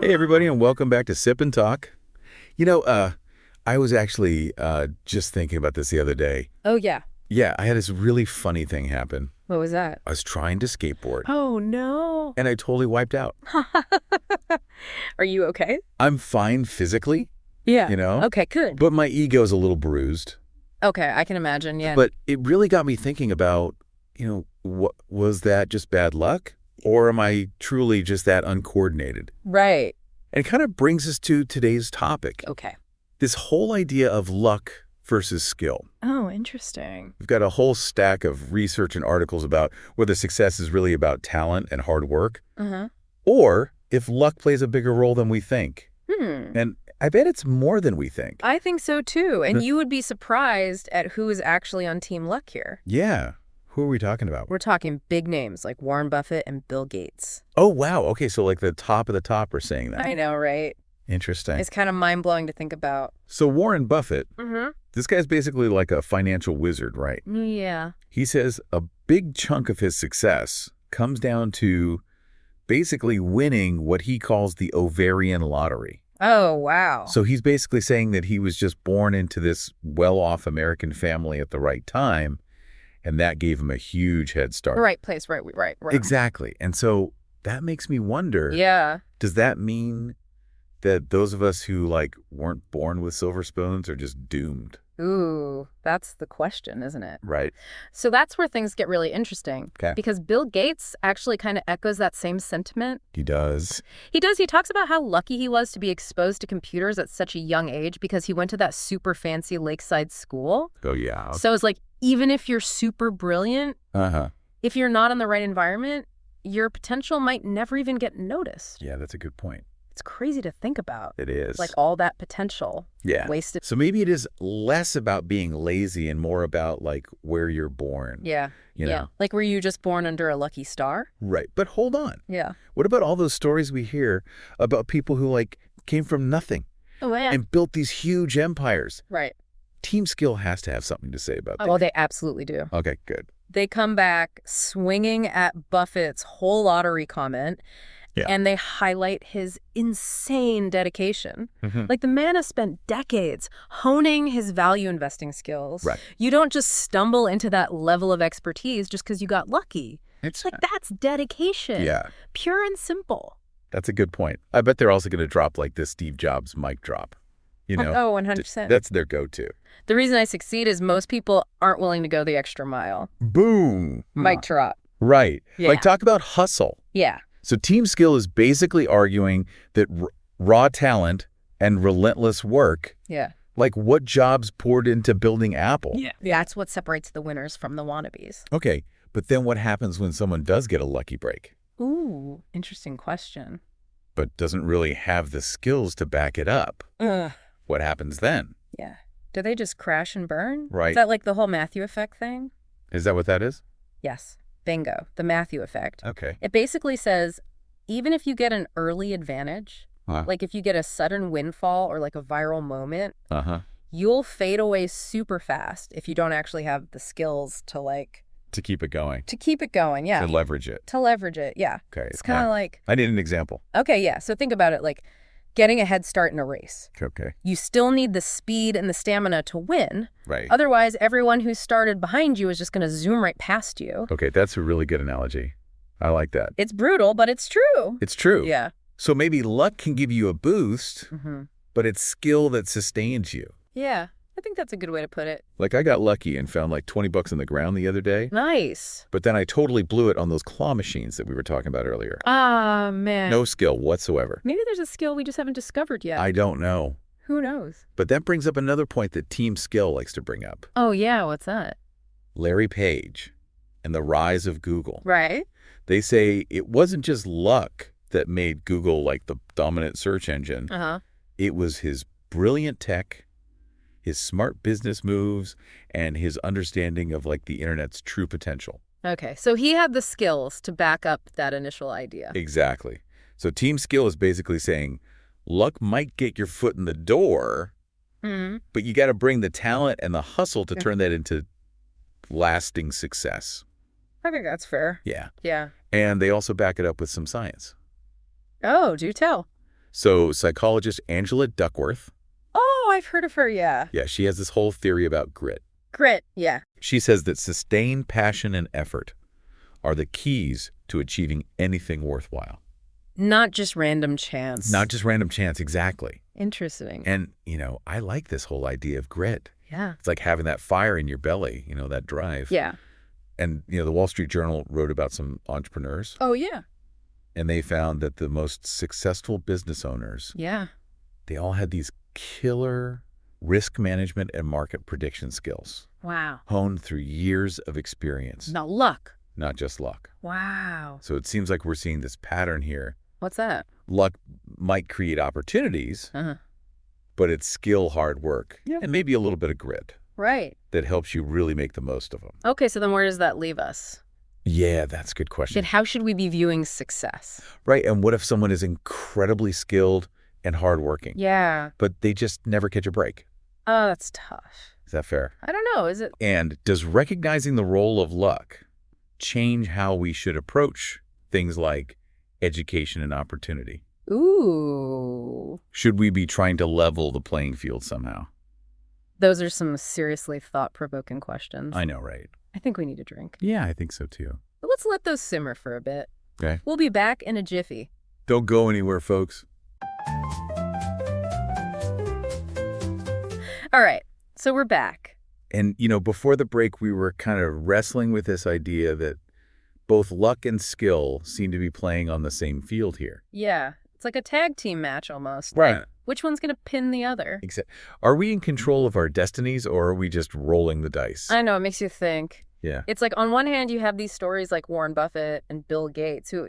Hey, everybody, and welcome back to Sip and Talk. I was actually just thinking about this the other day. Oh, yeah. Yeah, I had this really funny thing happen. What was that? I was trying to skateboard. Oh, no. And I totally wiped out. Are you okay? I'm fine physically. Yeah. Okay, good. But my ego's a little bruised. Okay, I can imagine, yeah. But it really got me thinking about, what was that just bad luck? Or am I truly just that uncoordinated? Right. And it kind of brings us to today's topic. Okay. This whole idea of luck versus skill. Oh, interesting. We've got a whole stack of research and articles about whether success is really about talent and hard work, or if luck plays a bigger role than we think. And I bet it's more than we think. I think so, too. And you would be surprised at who is actually on Team Luck here. Yeah. Who are we talking about? We're talking big names like Warren Buffett and Bill Gates. Oh, wow. Okay, so like the top of the top are saying that. I know, right? Interesting. It's kind of mind-blowing to think about. So Warren Buffett, this guy's basically like a financial wizard, right? Yeah. He says a big chunk of his success comes down to basically winning what he calls the ovarian lottery. Oh, wow. So he's basically saying that he was just born into this well-off American family at the right time, and that gave him a huge head start. Right place, right. Exactly. And so that makes me wonder, does that mean that those of us who weren't born with silver spoons are just doomed? Ooh, that's the question, isn't it? Right. So that's where things get really interesting. Okay. Because Bill Gates actually kind of echoes that same sentiment. He does. He does. He talks about how lucky he was to be exposed to computers at such a young age because he went to that super fancy lakeside school. Oh, yeah. So it's like, even if you're super brilliant, if you're not in the right environment, your potential might never even get noticed. Yeah, that's a good point. It's crazy to think about. It is. Like all that potential. Yeah. Wasted. So maybe it is less about being lazy and more about where you're born. Yeah. Yeah. Like, were you just born under a lucky star? Right. But hold on. Yeah. What about all those stories we hear about people who came from nothing and built these huge empires? Right. Team skill has to have something to say about that. Well, they absolutely do. Okay, good. They come back swinging at Buffett's whole lottery comment. Yeah. And they highlight his insane dedication. Like, the man has spent decades honing his value investing skills. Right. You don't just stumble into that level of expertise just because you got lucky. It's that's dedication. Yeah. Pure and simple. That's a good point. I bet they're also going to drop the Steve Jobs mic drop. Oh, 100%. That's their go-to. The reason I succeed is most people aren't willing to go the extra mile. Boom. Mic drop. Right. Yeah. Talk about hustle. Yeah. So team skill is basically arguing that raw talent and relentless work, like what Jobs poured into building Apple. Yeah. That's what separates the winners from the wannabes. Okay, but then what happens when someone does get a lucky break? Ooh, interesting question. But doesn't really have the skills to back it up. What happens then? Yeah. Do they just crash and burn? Right. Is that like the whole Matthew effect thing? Is that what that is? Yes. Bingo. The Matthew effect. Okay. It basically says, even if you get an early advantage, like if you get a sudden windfall or like a viral moment, you'll fade away super fast if you don't actually have the skills to to keep it going. To keep it going, yeah. To leverage it. To leverage it, yeah. Okay. It's kind of like... I need an example. Okay, yeah. So think about it like getting a head start in a race. Okay. You still need the speed and the stamina to win. Right. Otherwise, everyone who started behind you is just going to zoom right past you. Okay, that's a really good analogy. I like that. It's brutal, but it's true. It's true. Yeah. So maybe luck can give you a boost, but it's skill that sustains you. Yeah, I think that's a good way to put it. Like I got lucky and found 20 bucks on the ground the other day. Nice. But then I totally blew it on those claw machines that we were talking about earlier. Ah, man. No skill whatsoever. Maybe there's a skill we just haven't discovered yet. I don't know. Who knows? But that brings up another point that Team Skill likes to bring up. Oh, yeah. What's that? Larry Page and the rise of Google. Right. They say it wasn't just luck that made Google the dominant search engine. It was his brilliant tech, his smart business moves, and his understanding of the internet's true potential. Okay, so he had the skills to back up that initial idea. Exactly. So Team Skill is basically saying luck might get your foot in the door, but you got to bring the talent and the hustle to turn that into lasting success. I think that's fair. Yeah. Yeah. And they also back it up with some science. Oh, do tell. So psychologist Angela Duckworth. Oh, I've heard of her, yeah. Yeah, she has this whole theory about grit. Grit, yeah. She says that sustained passion and effort are the keys to achieving anything worthwhile. Not just random chance. Not just random chance, exactly. Interesting. And, I like this whole idea of grit. Yeah. It's like having that fire in your belly, that drive. Yeah. And, the Wall Street Journal wrote about some entrepreneurs. Oh, yeah. And they found that the most successful business owners, they all had these killer risk management and market prediction skills. Wow. Honed through years of experience. Not luck. Not just luck. Wow. So it seems like we're seeing this pattern here. What's that? Luck might create opportunities, but it's skill, hard work, and maybe a little bit of grit. Right. That helps you really make the most of them. Okay, so then where does that leave us? Yeah, that's a good question. Then how should we be viewing success? Right, and what if someone is incredibly skilled and hardworking? Yeah. But they just never catch a break? Oh, that's tough. Is that fair? I don't know, is it? And does recognizing the role of luck change how we should approach things like education and opportunity? Ooh. Should we be trying to level the playing field somehow? Those are some seriously thought-provoking questions. I know, right? I think we need a drink. Yeah, I think so too. But let's let those simmer for a bit. Okay. We'll be back in a jiffy. Don't go anywhere, folks. All right, so we're back. And, before the break, we were kind of wrestling with this idea that both luck and skill seem to be playing on the same field here. Yeah, it's like a tag team match almost. Right. Which one's going to pin the other? Are we in control of our destinies, or are we just rolling the dice? I know, it makes you think. Yeah. It's like on one hand, you have these stories like Warren Buffett and Bill Gates who,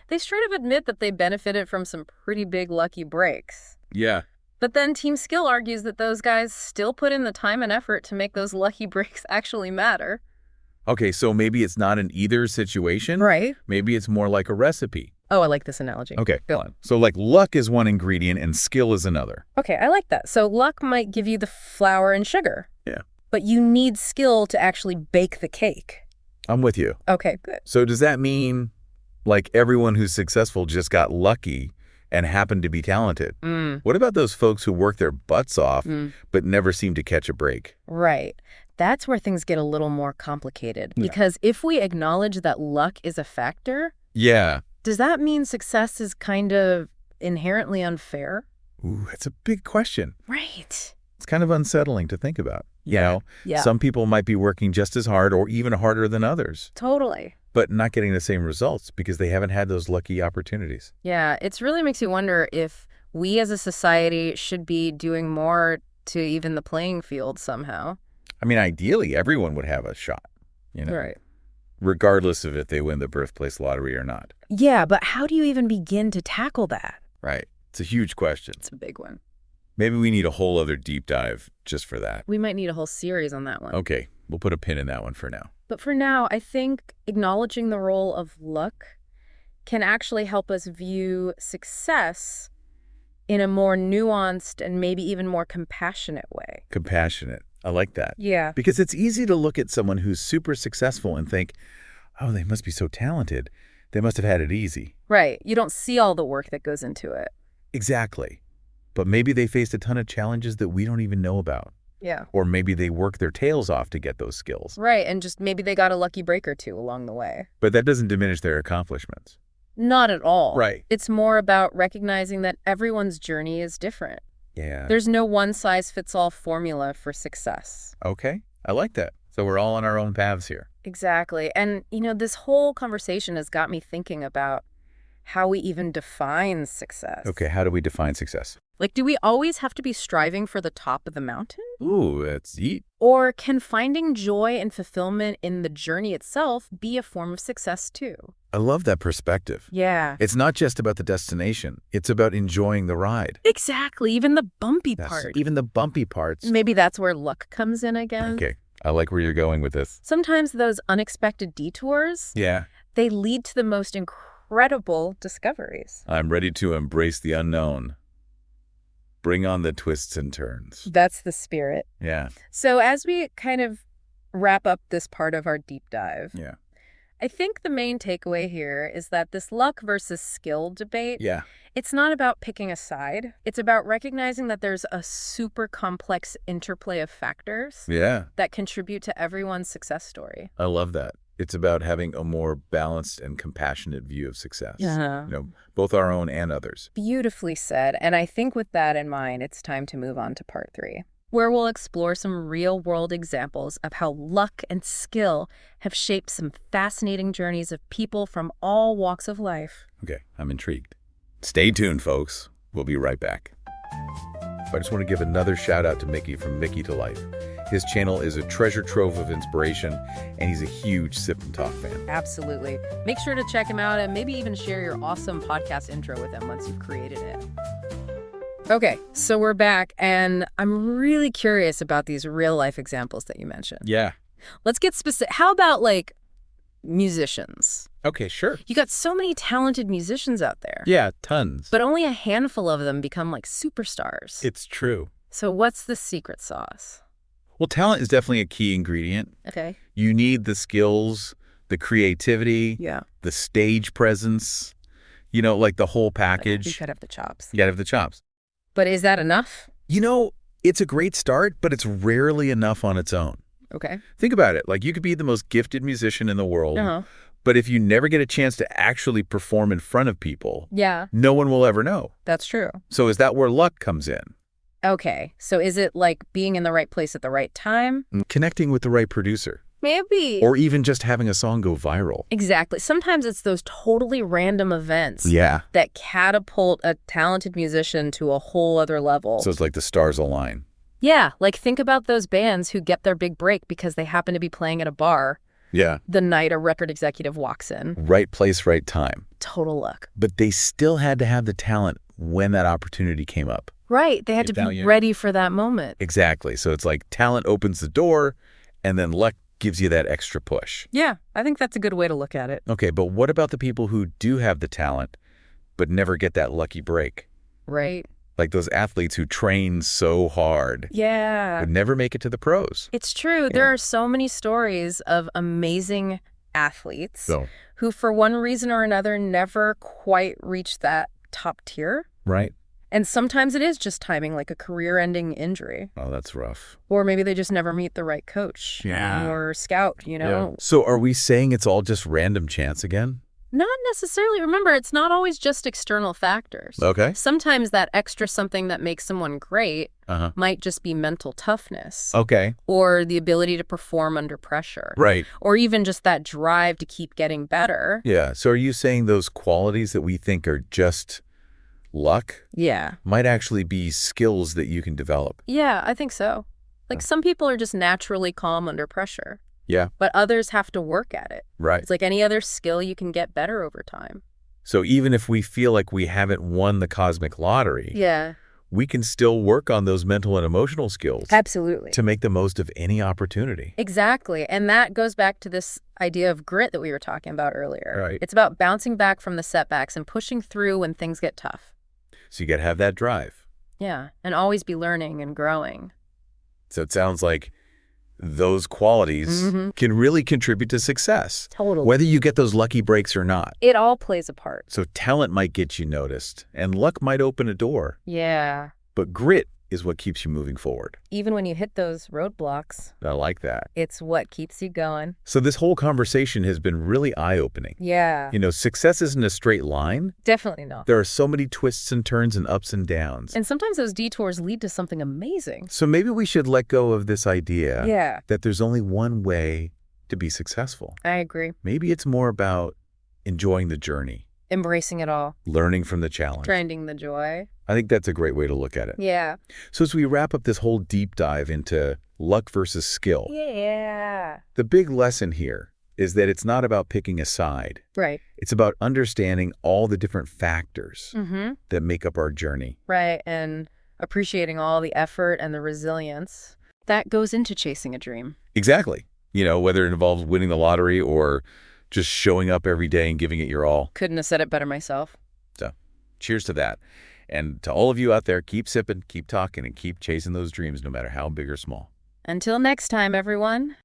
they straight up admit that they benefited from some pretty big lucky breaks. Yeah. But then Team Skill argues that those guys still put in the time and effort to make those lucky breaks actually matter. Okay, so maybe it's not an either situation. Right. Maybe it's more like a recipe. Oh, I like this analogy. Okay, go on. So like luck is one ingredient and skill is another. Okay, I like that. So luck might give you the flour and sugar. Yeah. But you need skill to actually bake the cake. I'm with you. Okay, good. So does that mean like everyone who's successful just got lucky and happened to be talented? What about those folks who work their butts off but never seem to catch a break? Right. That's where things get a little more complicated. Because if we acknowledge that luck is a factor, does that mean success is kind of inherently unfair? Ooh, that's a big question. Right. It's kind of unsettling to think about. Yeah. Some people might be working just as hard or even harder than others. Totally. But not getting the same results because they haven't had those lucky opportunities. Yeah, it really makes you wonder if we as a society should be doing more to even the playing field somehow. I mean, ideally, everyone would have a shot, Right. Regardless of if they win the birthplace lottery or not. Yeah, but how do you even begin to tackle that? Right. It's a huge question. It's a big one. Maybe we need a whole other deep dive just for that. We might need a whole series on that one. Okay, we'll put a pin in that one for now. But for now, I think acknowledging the role of luck can actually help us view success in a more nuanced and maybe even more compassionate way. Compassionate. I like that. Yeah. Because it's easy to look at someone who's super successful and think, oh, they must be so talented. They must have had it easy. Right. You don't see all the work that goes into it. Exactly. But maybe they faced a ton of challenges that we don't even know about. Yeah. Or maybe they worked their tails off to get those skills. Right. And just maybe they got a lucky break or two along the way. But that doesn't diminish their accomplishments. Not at all. Right. It's more about recognizing that everyone's journey is different. Yeah. There's no one-size-fits-all formula for success. Okay. I like that. So we're all on our own paths here. Exactly. And, this whole conversation has got me thinking about how we even define success. Okay. How do we define success? Like, do we always have to be striving for the top of the mountain? Ooh, that's deep. Or can finding joy and fulfillment in the journey itself be a form of success too? I love that perspective. Yeah. It's not just about the destination. It's about enjoying the ride. Exactly. Even the bumpy part. Even the bumpy parts. Maybe that's where luck comes in again. Okay. I like where you're going with this. Sometimes those unexpected detours, they lead to the most incredible discoveries. I'm ready to embrace the unknown. Bring on the twists and turns. That's the spirit. Yeah. So as we kind of wrap up this part of our deep dive, I think the main takeaway here is that this luck versus skill debate, it's not about picking a side. It's about recognizing that there's a super complex interplay of factors that contribute to everyone's success story. I love that. It's about having a more balanced and compassionate view of success, both our own and others. Beautifully said. And I think with that in mind, it's time to move on to part 3. Where we'll explore some real-world examples of how luck and skill have shaped some fascinating journeys of people from all walks of life. Okay, I'm intrigued. Stay tuned, folks. We'll be right back. I just want to give another shout-out to Micky from Mickytolife. His channel is a treasure trove of inspiration, and he's a huge Sip&Talk fan. Absolutely. Make sure to check him out and maybe even share your awesome podcast intro with him once you've created it. Okay, so we're back, and I'm really curious about these real-life examples that you mentioned. Yeah. Let's get specific. How about, like, musicians? Okay, sure. You got so many talented musicians out there. Yeah, tons. But only a handful of them become, like, superstars. It's true. So what's the secret sauce? Well, talent is definitely a key ingredient. Okay. You need the skills, the creativity, the stage presence, like the whole package. You gotta have the chops. You gotta have the chops. But is that enough? It's a great start, but it's rarely enough on its own. Okay. Think about it. Like, you could be the most gifted musician in the world, but if you never get a chance to actually perform in front of people, no one will ever know. That's true. So is that where luck comes in? Okay. So is it like being in the right place at the right time? Connecting with the right producer. Maybe. Or even just having a song go viral. Exactly. Sometimes it's those totally random events that catapult a talented musician to a whole other level. So it's like the stars align. Yeah. Like, think about those bands who get their big break because they happen to be playing at a bar the night a record executive walks in. Right place, right time. Total luck. But they still had to have the talent when that opportunity came up. Right. They had to be ready for that moment. Exactly. So it's like talent opens the door, and then luck gives you that extra push. Yeah, I think that's a good way to look at it. Okay, but what about the people who do have the talent but never get that lucky break? Right. Like those athletes who train so hard. But never make it to the pros. It's true. There are so many stories of amazing athletes who, for one reason or another, never quite reached that top tier. Right. And sometimes it is just timing, like a career-ending injury. Oh, that's rough. Or maybe they just never meet the right coach or scout, So are we saying it's all just random chance again? Not necessarily. Remember, it's not always just external factors. Okay. Sometimes that extra something that makes someone great might just be mental toughness. Okay. Or the ability to perform under pressure. Right. Or even just that drive to keep getting better. Yeah. So are you saying those qualities that we think are just luck might actually be skills that you can develop? Yeah, I think so. Like, some people are just naturally calm under pressure. Yeah. But others have to work at it. Right. It's like any other skill, you can get better over time. So even if we feel like we haven't won the cosmic lottery, we can still work on those mental and emotional skills. Absolutely. To make the most of any opportunity. Exactly. And that goes back to this idea of grit that we were talking about earlier. Right. It's about bouncing back from the setbacks and pushing through when things get tough. So you got to have that drive. Yeah. And always be learning and growing. So it sounds like those qualities can really contribute to success. Totally. Whether you get those lucky breaks or not. It all plays a part. So talent might get you noticed, and luck might open a door. Yeah. But grit is what keeps you moving forward. Even when you hit those roadblocks. I like that. It's what keeps you going. So this whole conversation has been really eye-opening. Yeah. Success isn't a straight line. Definitely not. There are so many twists and turns and ups and downs. And sometimes those detours lead to something amazing. So maybe we should let go of this idea that there's only one way to be successful. I agree. Maybe it's more about enjoying the journey. Embracing it all. Learning from the challenge. Finding the joy. I think that's a great way to look at it. Yeah. So as we wrap up this whole deep dive into luck versus skill, the big lesson here is that it's not about picking a side. Right. It's about understanding all the different factors that make up our journey. Right. And appreciating all the effort and the resilience that goes into chasing a dream. Exactly. Whether it involves winning the lottery or just showing up every day and giving it your all. Couldn't have said it better myself. So, cheers to that. And to all of you out there, keep sipping, keep talking, and keep chasing those dreams no matter how big or small. Until next time, everyone.